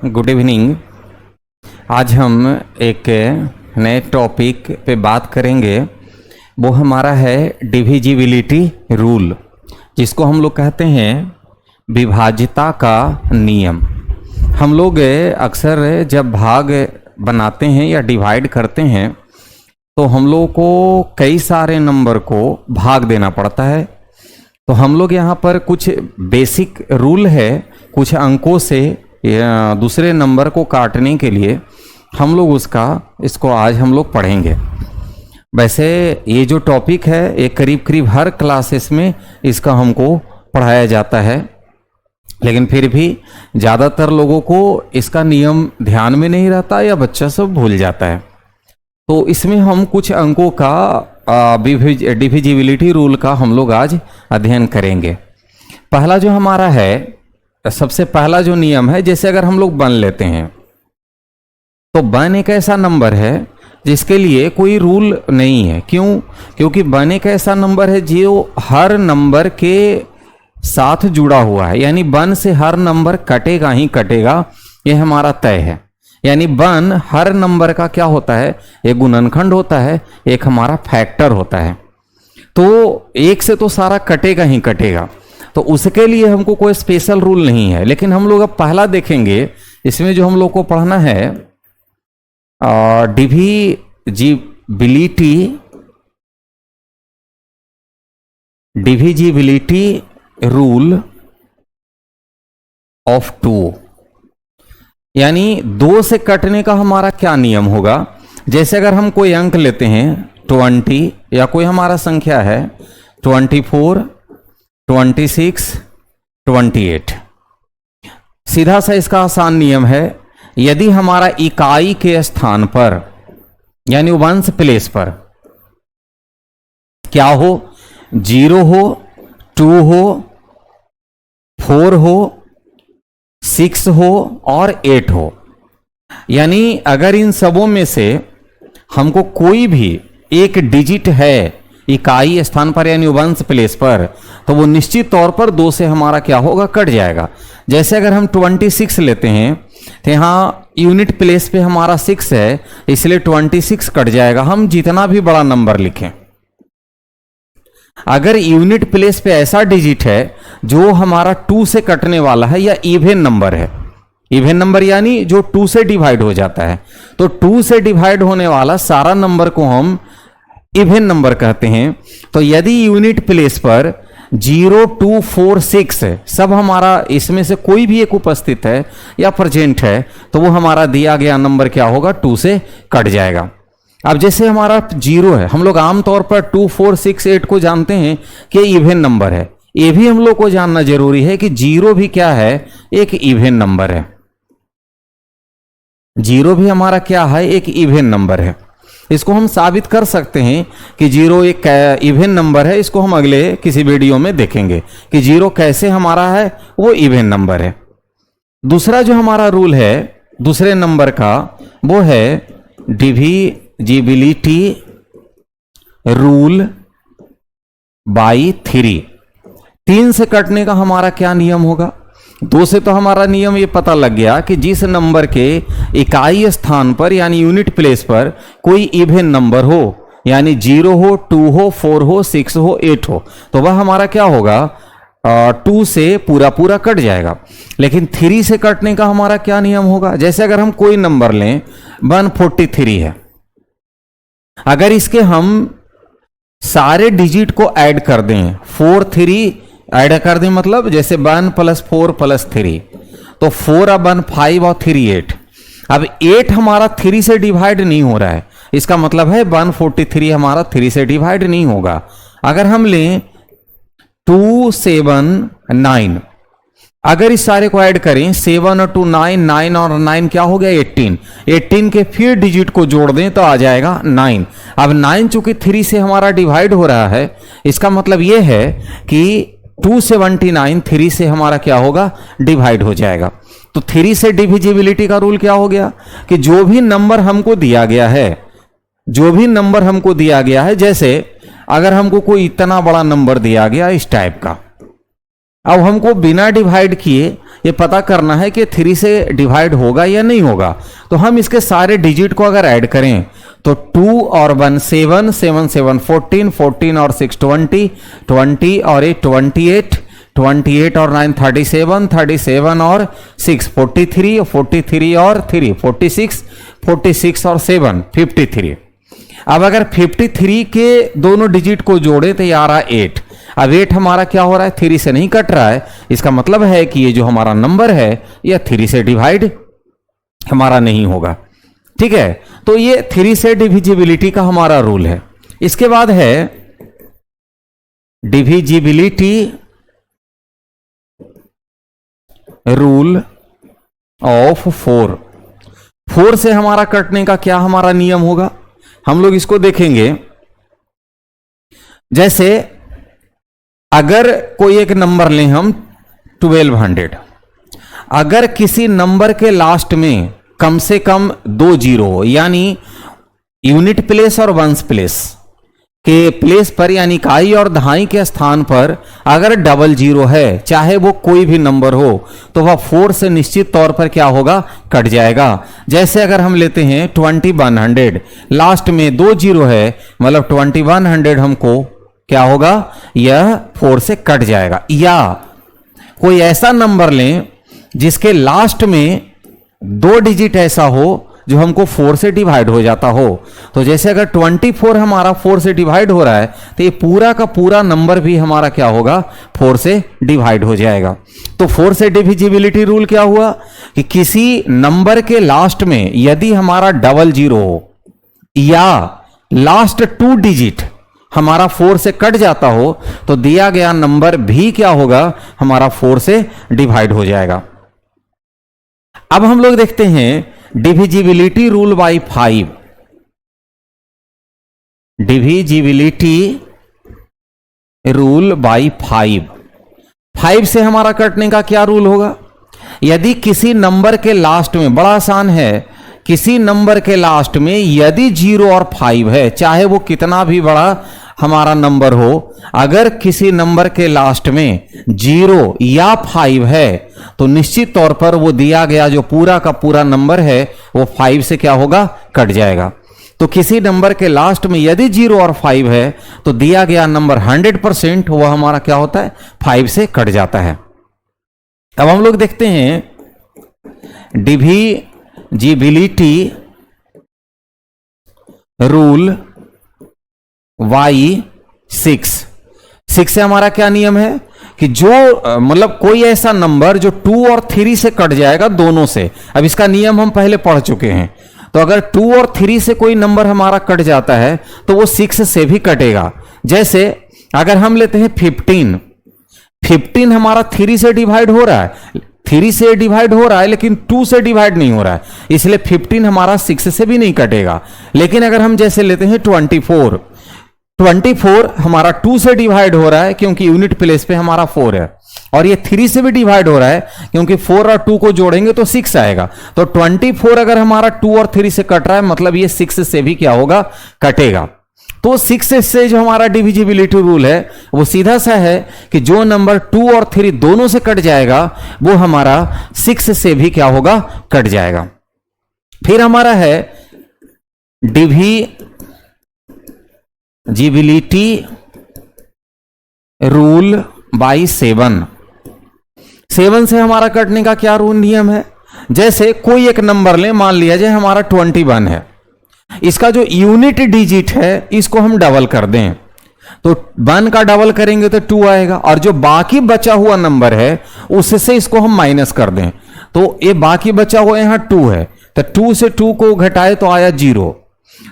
Good evening. आज हम एक नए टॉपिक पे बात करेंगे। वो हमारा है डिविजिबिलिटी रूल, जिसको हम लोग कहते हैं विभाज्यता का नियम। हम लोग अक्सर जब भाग बनाते हैं या डिवाइड करते हैं तो हम लोगों को कई सारे नंबर को भाग देना पड़ता है। तो हम लोग यहाँ पर कुछ बेसिक रूल है, कुछ अंकों से या दूसरे नंबर को काटने के लिए हम लोग इसको आज हम लोग पढ़ेंगे। वैसे ये जो टॉपिक है ये करीब करीब हर क्लासेस में इसका हमको पढ़ाया जाता है, लेकिन फिर भी ज़्यादातर लोगों को इसका नियम ध्यान में नहीं रहता या बच्चा सब भूल जाता है। तो इसमें हम कुछ अंकों का डिविजिबिलिटी रूल का हम लोग आज अध्ययन करेंगे। पहला जो हमारा है, सबसे पहला जो नियम है, जैसे अगर हम लोग 1 लेते हैं तो 1 एक ऐसा नंबर है जिसके लिए कोई रूल नहीं है। क्यों? क्योंकि 1 एक ऐसा नंबर है जो हर नंबर के साथ जुड़ा हुआ है, यानी 1 से हर नंबर कटेगा ही कटेगा, ये हमारा तय है। यानी 1 हर नंबर का क्या होता है, एक गुणनखंड होता है, एक हमारा फैक्टर होता है। तो 1 से तो सारा कटेगा ही कटेगा, तो उसके लिए हमको कोई स्पेशल रूल नहीं है। लेकिन हम लोग अब पहला देखेंगे, इसमें जो हम लोग को पढ़ना है डिविजिबिलिटी रूल ऑफ 2, यानी 2 से कटने का हमारा क्या नियम होगा। जैसे अगर हम कोई अंक लेते हैं 20 या कोई हमारा संख्या है 24, 26, 28, सीधा सा इसका आसान नियम है, यदि हमारा इकाई के स्थान पर यानी वंस प्लेस पर क्या हो, 0 हो, 2 हो, 4 हो, 6 हो और 8 हो, यानी अगर इन सबों में से हमको कोई भी एक डिजिट है इकाई स्थान पर यानी वंस प्लेस पर, तो वो निश्चित तौर पर 2 से हमारा क्या होगा, कट जाएगा। जैसे अगर हम 26 लेते हैं तो यहाँ यूनिट प्लेस पे हमारा 6 है, इसलिए 26 कट जाएगा, हम जितना भी बड़ा नंबर लिखें। अगर यूनिट प्लेस पे ऐसा डिजिट है जो हमारा 2 से कटने वाला है या इवन नंबर है, इवन नंबर यानी जो 2 से डिवाइड हो जाता है, तो 2 से डिवाइड होने वाला सारा नंबर को हम इवन नंबर कहते हैं। तो यदि यूनिट प्लेस पर 0, 2, 4, 6 सब हमारा इसमें से कोई भी एक उपस्थित है या प्रेजेंट है, तो वो हमारा दिया गया नंबर क्या होगा, 2 से कट जाएगा। अब जैसे हमारा 0 है, हम लोग आमतौर पर 2, 4, 6, 8 को जानते हैं कि इवन नंबर है। ये भी हम लोग को जानना जरूरी है कि 0 भी क्या है, एक इवन नंबर है। 0 भी हमारा क्या है, एक इवन नंबर है। इसको हम साबित कर सकते हैं कि 0 एक इवन नंबर है। इसको हम अगले किसी वीडियो में देखेंगे कि 0 कैसे हमारा है, वो इवन नंबर है। दूसरा जो हमारा रूल है दूसरे नंबर का, वो है डिविजिबिलिटी रूल बाई 3। 3 से कटने का हमारा क्या नियम होगा। 2 से तो हमारा नियम ये पता लग गया कि जिस नंबर के इकाई स्थान पर यानी यूनिट प्लेस पर कोई इवन नंबर हो, यानी 0 हो, 2 हो, 4 हो, 6 हो, 8 हो, तो वह हमारा क्या होगा, 2 से पूरा पूरा कट जाएगा। लेकिन 3 से कटने का हमारा क्या नियम होगा। जैसे अगर हम कोई नंबर लें 143 है, अगर इसके हम सारे डिजिट को ऐड कर दें, 4, 3 ऐड कर दें, मतलब जैसे 1 + 4 + 3, तो 4 अब 1 5 और 3 8। अब 8 हमारा 3 से डिवाइड नहीं हो रहा है, इसका मतलब है 143 हमारा 3 से डिवाइड नहीं होगा। अगर हम लें 2, 7, 9, अगर इस सारे को ऐड करें 7 और 2 9, 9 और 9 क्या हो गया, 18। 18 के फिर डिजिट को जोड़ दें तो आ जाएगा 9। अब 9 चूंकि 3 से हमारा डिवाइड हो रहा है, इसका मतलब यह है कि 279 3 से हमारा क्या होगा, डिवाइड हो जाएगा। तो 3 से डिविजिबिलिटी का रूल क्या हो गया कि जो भी नंबर हमको दिया गया है, जो भी नंबर हमको दिया गया है, जैसे अगर हमको कोई इतना बड़ा नंबर दिया गया इस टाइप का, अब हमको बिना डिवाइड किए ये पता करना है कि 3 से डिवाइड होगा या नहीं होगा। तो हम इसके सारे डिजिट को अगर ऐड करें तो 2 और 1 7, 7 7 14, 14 और 6 20, 20 और 8 28, 28 और 9 37, 37 और 6 43, 43 और 3 46, 46 और 7 53। अब अगर 53 के दोनों डिजिट को जोड़े तो ये आ रहा 8। अब 8 हमारा क्या हो रहा है, 3 से नहीं कट रहा है। इसका मतलब है कि ये जो हमारा नंबर है यह 3 से डिवाइड हमारा नहीं होगा। ठीक है, तो ये 3 से डिविजिबिलिटी का हमारा रूल है। इसके बाद है डिविजिबिलिटी रूल ऑफ 4। 4 से हमारा कटने का क्या हमारा नियम होगा, हम लोग इसको देखेंगे। जैसे अगर कोई एक नंबर लें हम 1200, अगर किसी नंबर के लास्ट में कम से कम 2 जीरो हो, यानी यूनिट प्लेस और वंस प्लेस के प्लेस पर यानी इकाई और दहाई के स्थान पर अगर डबल जीरो है, चाहे वो कोई भी नंबर हो, तो वह 4 से निश्चित तौर पर क्या होगा, कट जाएगा। जैसे अगर हम लेते हैं 2100, लास्ट में 2 जीरो है, मतलब 2100 हमको क्या होगा, यह 4 से कट जाएगा। या कोई ऐसा नंबर लें जिसके लास्ट में 2 डिजिट ऐसा हो जो हमको 4 से डिवाइड हो जाता हो। तो जैसे अगर 24 हमारा 4 से डिवाइड हो रहा है तो ये पूरा का पूरा नंबर भी हमारा क्या होगा, 4 से डिवाइड हो जाएगा। तो 4 से डिविजिबिलिटी रूल क्या हुआ कि किसी नंबर के लास्ट में यदि हमारा डबल जीरो हो या लास्ट 2 डिजिट हमारा 4 से कट जाता हो तो दिया गया नंबर भी क्या होगा, हमारा 4 से डिवाइड हो जाएगा। अब हम लोग देखते हैं divisibility rule by 5। Divisibility rule by 5 से हमारा कटने का क्या रूल होगा, यदि किसी नंबर के लास्ट में, बड़ा आसान है, किसी नंबर के लास्ट में यदि 0 और 5 है, चाहे वो कितना भी बड़ा हमारा नंबर हो, अगर किसी नंबर के लास्ट में 0 या 5 है तो निश्चित तौर पर वो दिया गया जो पूरा का पूरा नंबर है वो 5 से क्या होगा, कट जाएगा। तो किसी नंबर के लास्ट में यदि 0 और 5 है तो दिया गया नंबर 100% वह हमारा क्या होता है, 5 से कट जाता है। अब हम लोग देखते हैं डिविजिबिलिटी रूल Y6। 6 से हमारा क्या नियम है कि जो मतलब कोई ऐसा नंबर जो 2 और 3 से कट जाएगा, दोनों से। अब इसका नियम हम पहले पढ़ चुके हैं। तो अगर 2 और 3 से कोई नंबर हमारा कट जाता है तो वो 6 से भी कटेगा। जैसे अगर हम लेते हैं 15 हमारा 3 से डिवाइड हो रहा है, 3 से डिवाइड हो रहा है लेकिन 2 से डिवाइड नहीं हो रहा है, इसलिए 15 हमारा 6 से भी नहीं कटेगा। लेकिन अगर हम जैसे लेते हैं 24 हमारा 2 से डिवाइड हो रहा है क्योंकि यूनिट प्लेस पे हमारा 4 है, और ये 3 से भी डिवाइड हो रहा है क्योंकि 4 और 2 को जोड़ेंगे तो 6 आएगा। तो 24 अगर हमारा 2 और 3 से कट रहा है मतलब ये 6 से भी क्या होगा, कटेगा। तो 6 से जो हमारा डिविजिबिलिटी रूल है वो सीधा सा है कि जो नंबर 2 और 3 दोनों से कट जाएगा वो हमारा 6 से भी क्या होगा, कट जाएगा। फिर हमारा है डिविजिबिलिटी रूल बाय 7। 7 से हमारा कटने का क्या रूल नियम है, जैसे कोई एक नंबर ले, मान लिया जाए हमारा 21 है, इसका जो यूनिट डिजिट है इसको हम डबल कर दें तो 1 का डबल करेंगे तो 2 आएगा, और जो बाकी बचा हुआ नंबर है उससे इसको हम माइनस कर दें तो ये बाकी बचा हुआ यहां 2 है, तो 2 से 2 को घटाए तो आया 0।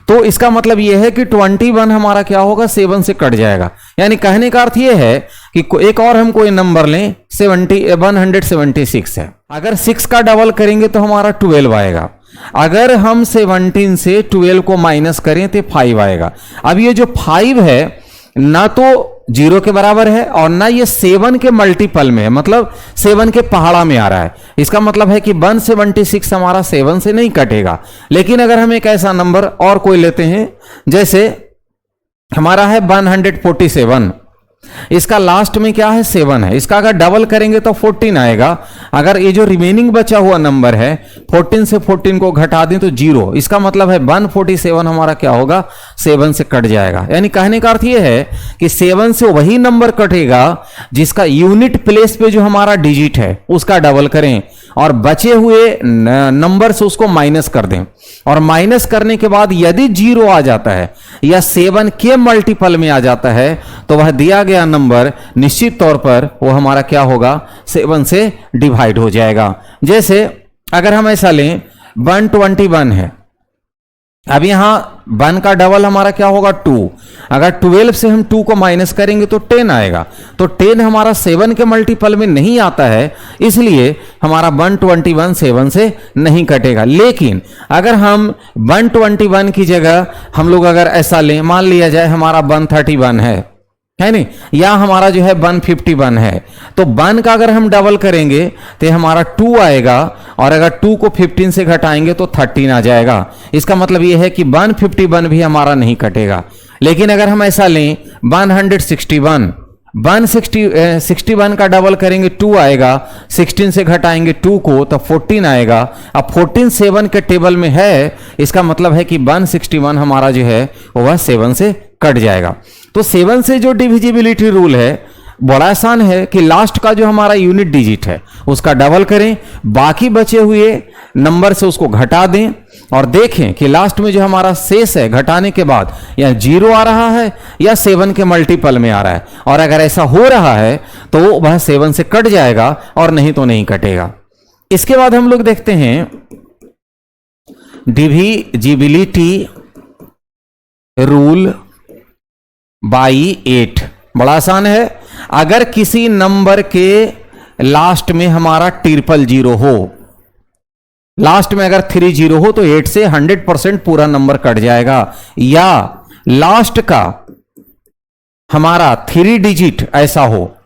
तो इसका मतलब यह है कि 21 हमारा क्या होगा, 7 से कट जाएगा। यानी कहने का अर्थ यह है कि एक और हम कोई नंबर लें 176 है, अगर 6 का डबल करेंगे तो हमारा 12 आएगा। अगर हम 17 से 12 को माइनस करें तो 5 आएगा। अब ये जो 5 है ना तो 0 के बराबर है और ना ये 7 के मल्टीपल में है, मतलब 7 के पहाड़ा में आ रहा है। इसका मतलब है कि 176 हमारा 7 से नहीं कटेगा। लेकिन अगर हम एक ऐसा नंबर और कोई लेते हैं, जैसे हमारा है 147, इसका लास्ट में क्या है 7 है, इसका अगर डबल करेंगे तो 14 आएगा। अगर ये जो रिमेनिंग बचा हुआ नंबर है 14 से 14 को घटा दें तो 0, इसका मतलब है 147 हमारा क्या होगा 7 से कट जाएगा। यानी कहने का अर्थ ये है कि 7 से वही नंबर कटेगा जिसका यूनिट प्लेस पे जो हमारा डिजिट है उसका डबल करें और बचे हुए नंबर से उसको माइनस कर दें, और माइनस करने के बाद यदि 0 आ जाता है या 7 के मल्टीपल में आ जाता है तो वह दिया गया नंबर निश्चित तौर पर वो हमारा क्या होगा 7 से डिवाइड हो जाएगा। जैसे अगर हम ऐसा लें 121 है, अब यहां 1 का डबल हमारा क्या होगा 2, अगर 12 से हम 2 को माइनस करेंगे तो 10 आएगा, तो 10 हमारा 7 के मल्टीपल में नहीं आता है, इसलिए हमारा 121 7 से नहीं कटेगा। लेकिन अगर हम 121 की जगह हम लोग अगर ऐसा लें, मान लिया जाए हमारा 131 है नहीं, या हमारा जो है 151 है, तो 1 का अगर हम डबल करेंगे तो हमारा 2 आएगा, और अगर 2 को 15 से घटाएंगे तो 13 आ जाएगा। इसका मतलब यह है कि 151 भी हमारा नहीं कटेगा। लेकिन अगर हम ऐसा लें 161, 161 का डबल करेंगे 2 आएगा, 16 से घटाएंगे 2 को तो 14 आएगा। अब 14 7 के टेबल में है, इसका मतलब है कि 161 हमारा जो है वह 7 से कट जाएगा। तो 7 से जो डिविजिबिलिटी रूल है बड़ा आसान है कि लास्ट का जो हमारा यूनिट डिजिट है उसका डबल करें, बाकी बचे हुए नंबर से उसको घटा दें और देखें कि लास्ट में जो हमारा शेष है घटाने के बाद या 0 आ रहा है या 7 के मल्टीपल में आ रहा है, और अगर ऐसा हो रहा है तो वह 7 से कट जाएगा और नहीं तो नहीं कटेगा। इसके बाद हम लोग देखते हैं डिविजिबिलिटी रूल बाई 8। बड़ा आसान है, अगर किसी नंबर के लास्ट में हमारा 000 हो, लास्ट में अगर 30 हो तो 8 से 100% पूरा नंबर कट जाएगा, या लास्ट का हमारा 3 डिजिट ऐसा हो,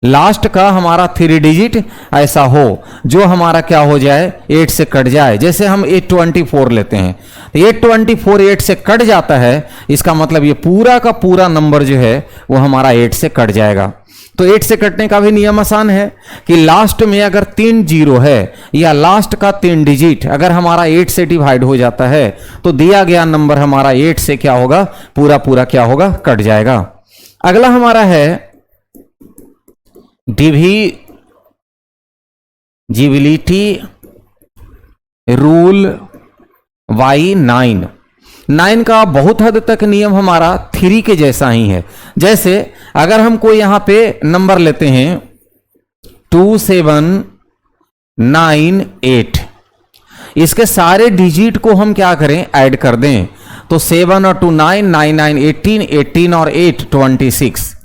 लास्ट का हमारा 3 डिजिट ऐसा हो जो हमारा क्या हो जाए 8 से कट जाए। जैसे हम 824 लेते हैं, 824 8 से कट जाता है, इसका मतलब ये पूरा का पूरा नंबर जो है वो हमारा 8 से कट जाएगा। तो 8 से कटने का भी नियम आसान है कि लास्ट में अगर 3 0 है या लास्ट का 3 डिजिट अगर हमारा 8 से डिवाइड हो जाता है तो दिया गया नंबर हमारा 8 से क्या होगा पूरा पूरा क्या होगा कट जाएगा। अगला हमारा है डिविजिबिलिटी रूल बाई 9। 9 का बहुत हद तक नियम हमारा 3 के जैसा ही है। जैसे अगर हम कोई यहां पे नंबर लेते हैं 2798, इसके सारे डिजिट को हम क्या करें ऐड कर दें, तो 7 और 2 9, 9 9 18, 18 और 8 26।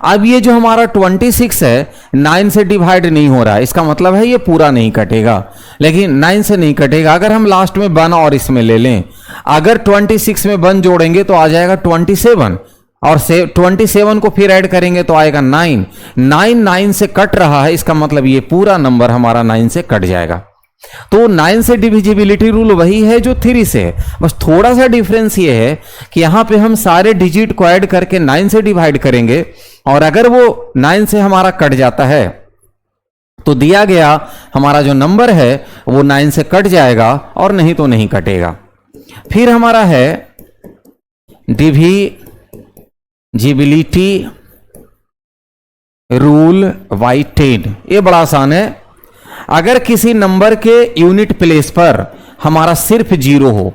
अब ये जो हमारा 26 है 9 से डिवाइड नहीं हो रहा है, इसका मतलब है ये पूरा नहीं कटेगा, लेकिन 9 से नहीं कटेगा। अगर हम लास्ट में 1 और इसमें ले लें, अगर 26 में 1 जोड़ेंगे तो आ जाएगा 27, और 27 को फिर ऐड करेंगे तो आएगा 9। 9 9 से कट रहा है, इसका मतलब ये पूरा नंबर हमारा 9 से कट जाएगा। तो 9 से डिविजिबिलिटी रूल वही है जो 3 से है, बस थोड़ा सा डिफरेंस ये है कि यहां पे हम सारे डिजिट को ऐड करके 9 से डिवाइड करेंगे, और अगर वो 9 से हमारा कट जाता है तो दिया गया हमारा जो नंबर है वो 9 से कट जाएगा, और नहीं तो नहीं कटेगा। फिर हमारा है डिविजिबिलिटी रूल बाई 10। ये बड़ा आसान है, अगर किसी नंबर के यूनिट प्लेस पर हमारा सिर्फ 0 हो,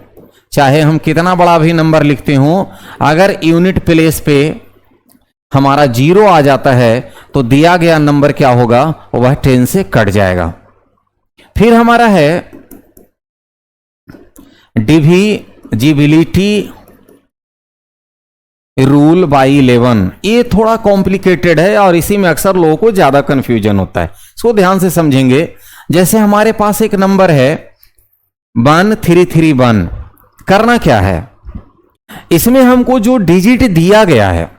चाहे हम कितना बड़ा भी नंबर लिखते हो, अगर यूनिट प्लेस पे हमारा 0 आ जाता है तो दिया गया नंबर क्या होगा वह 10 से कट जाएगा। फिर हमारा है डिविजिबिलिटी रूल बाई 11। ये थोड़ा कॉम्प्लिकेटेड है और इसी में अक्सर लोगों को ज्यादा कंफ्यूजन होता है, इसको ध्यान से समझेंगे। जैसे हमारे पास एक नंबर है 1331, करना क्या है, इसमें हमको जो डिजिट दिया गया है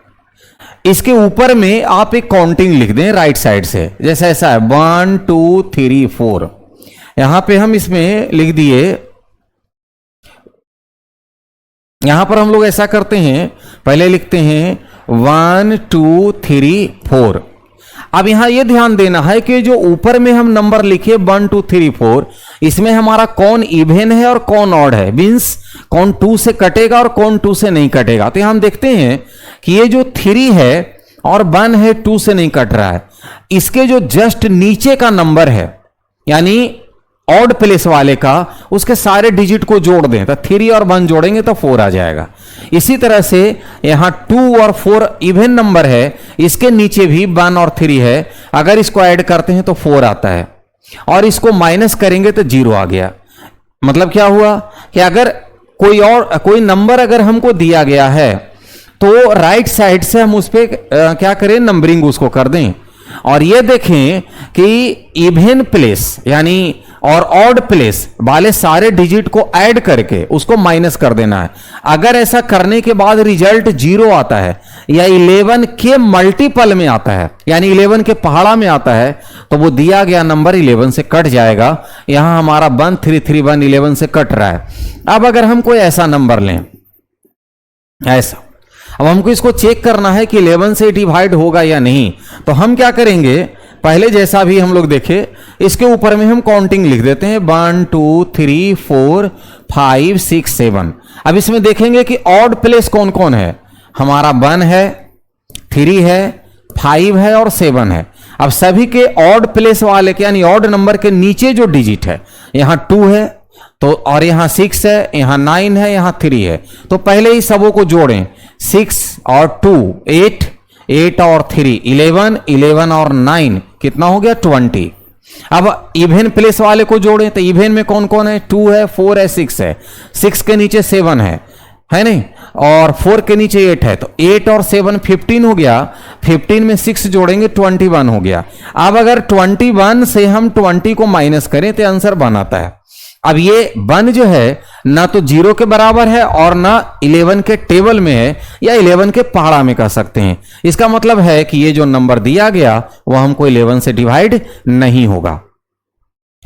इसके ऊपर में आप एक काउंटिंग लिख दें राइट साइड से, जैसे ऐसा है 1 2 3 4। यहां पे हम इसमें लिख दिए, यहां पर हम लोग ऐसा करते हैं, पहले लिखते हैं 1 2 3 4। अब यहां यह ध्यान देना है कि जो ऊपर में हम नंबर लिखे 1 2 3 4, इसमें हमारा कौन इवन है और कौन ऑड है, मींस कौन 2 से कटेगा और कौन 2 से नहीं कटेगा। तो यहां हम देखते हैं कि ये जो 3 है और 1 है 2 से नहीं कट रहा है। इसके जो जस्ट नीचे का नंबर है यानी ऑड प्लेस वाले का, उसके सारे डिजिट को जोड़ दें तो 3 और 1 जोड़ेंगे तो 4 आ जाएगा। इसी तरह से यहां 2 और 4 इवन नंबर है, इसके नीचे भी 1 और 3 है, अगर इसको ऐड करते हैं तो 4 आता है और इसको माइनस करेंगे तो 0 आ गया। मतलब क्या हुआ कि अगर कोई नंबर अगर हमको दिया गया है तो राइट साइड से हम उस पर क्या करें, नंबरिंग उसको कर दें और ये देखें कि इवन प्लेस यानी और ऑड प्लेस वाले सारे डिजिट को ऐड करके उसको माइनस कर देना है। अगर ऐसा करने के बाद रिजल्ट 0 आता है या 11 के मल्टीपल में आता है यानी 11 के पहाड़ा में आता है तो वो दिया गया नंबर 11 से कट जाएगा। यहां हमारा 1331 11 से कट रहा है। अब अगर हम कोई ऐसा नंबर लें, ऐसा, अब हमको इसको चेक करना है कि 11 से डिवाइड होगा या नहीं, तो हम क्या करेंगे, पहले जैसा भी हम लोग देखे, इसके ऊपर में हम काउंटिंग लिख देते हैं 1 2 3 4 5 6 7। अब इसमें देखेंगे कि ऑड प्लेस कौन कौन है, हमारा 1 है, 3 है, 5 है और 7 है। अब सभी के ऑड प्लेस वाले के यानी ऑड नंबर के नीचे जो डिजिट है, यहां 2 है तो और यहां 6 है, यहां 9 है, यहां 3 है, तो पहले ही सबों को जोड़ें। 6 और 2 8, 8 और 3 11, 11 और 9 कितना हो गया 20। अब इवन प्लेस वाले को जोड़ें तो इवन में कौन कौन है, 2 है, 4 है, 6 है, 6 के नीचे 7 है नहीं, और 4 के नीचे 8 है, तो 8 और 7 15 हो गया। 15 में 6 जोड़ेंगे 21 हो गया। अब अगर 21 से हम 20 को माइनस करें तो आंसर 1 आता है। अब ये 1 जो है ना तो 0 के बराबर है और ना 11 के टेबल में है या 11 के पहाड़ा में कह सकते हैं। इसका मतलब है कि ये जो नंबर दिया गया वह हमको 11 से डिवाइड नहीं होगा।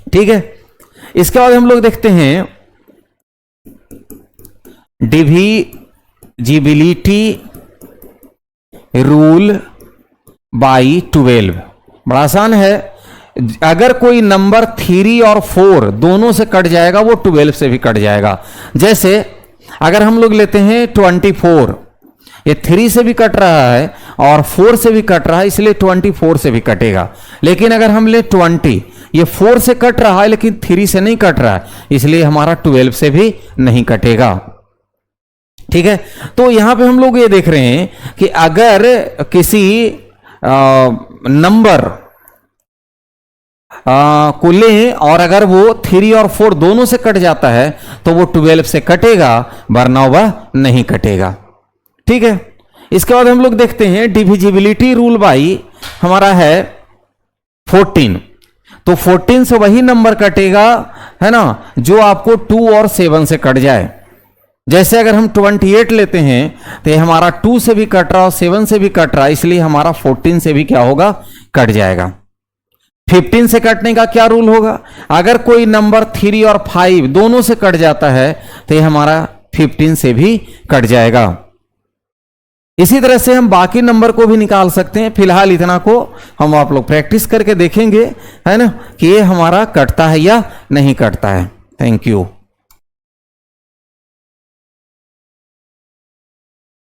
ठीक है, इसके बाद हम लोग देखते हैं डिविजिबिलिटी रूल बाई 12। बड़ा आसान है, अगर कोई नंबर 3 और 4 दोनों से कट जाएगा वो 12 से भी कट जाएगा। जैसे अगर हम लोग लेते हैं 24, ये 3 से भी कट रहा है और 4 से भी कट रहा है, इसलिए 24 से भी कटेगा। लेकिन अगर हम ले 20, ये 4 से कट रहा है लेकिन 3 से नहीं कट रहा है, इसलिए हमारा 12 से भी नहीं कटेगा। ठीक है, तो यहां पे हम लोग ये देख रहे हैं कि अगर किसी नंबर को लें और अगर वो 3 और 4 दोनों से कट जाता है तो वो 12 से कटेगा, वरना वह नहीं कटेगा। ठीक है, इसके बाद हम लोग देखते हैं डिविजिबिलिटी रूल बाई हमारा है 14। तो 14 से वही नंबर कटेगा, है ना, जो आपको 2 और 7 से कट जाए। जैसे अगर हम 28 लेते हैं तो ये हमारा 2 से भी कट रहा और 7 से भी कट रहा, इसलिए हमारा 14 से भी क्या होगा, कट जाएगा। 15 से कटने का क्या रूल होगा, अगर कोई नंबर 3 और 5 दोनों से कट जाता है तो ये हमारा 15 से भी कट जाएगा। इसी तरह से हम बाकी नंबर को भी निकाल सकते हैं। फिलहाल इतना को हम आप लोग प्रैक्टिस करके देखेंगे, है ना, कि ये हमारा कटता है या नहीं कटता है। Thank you.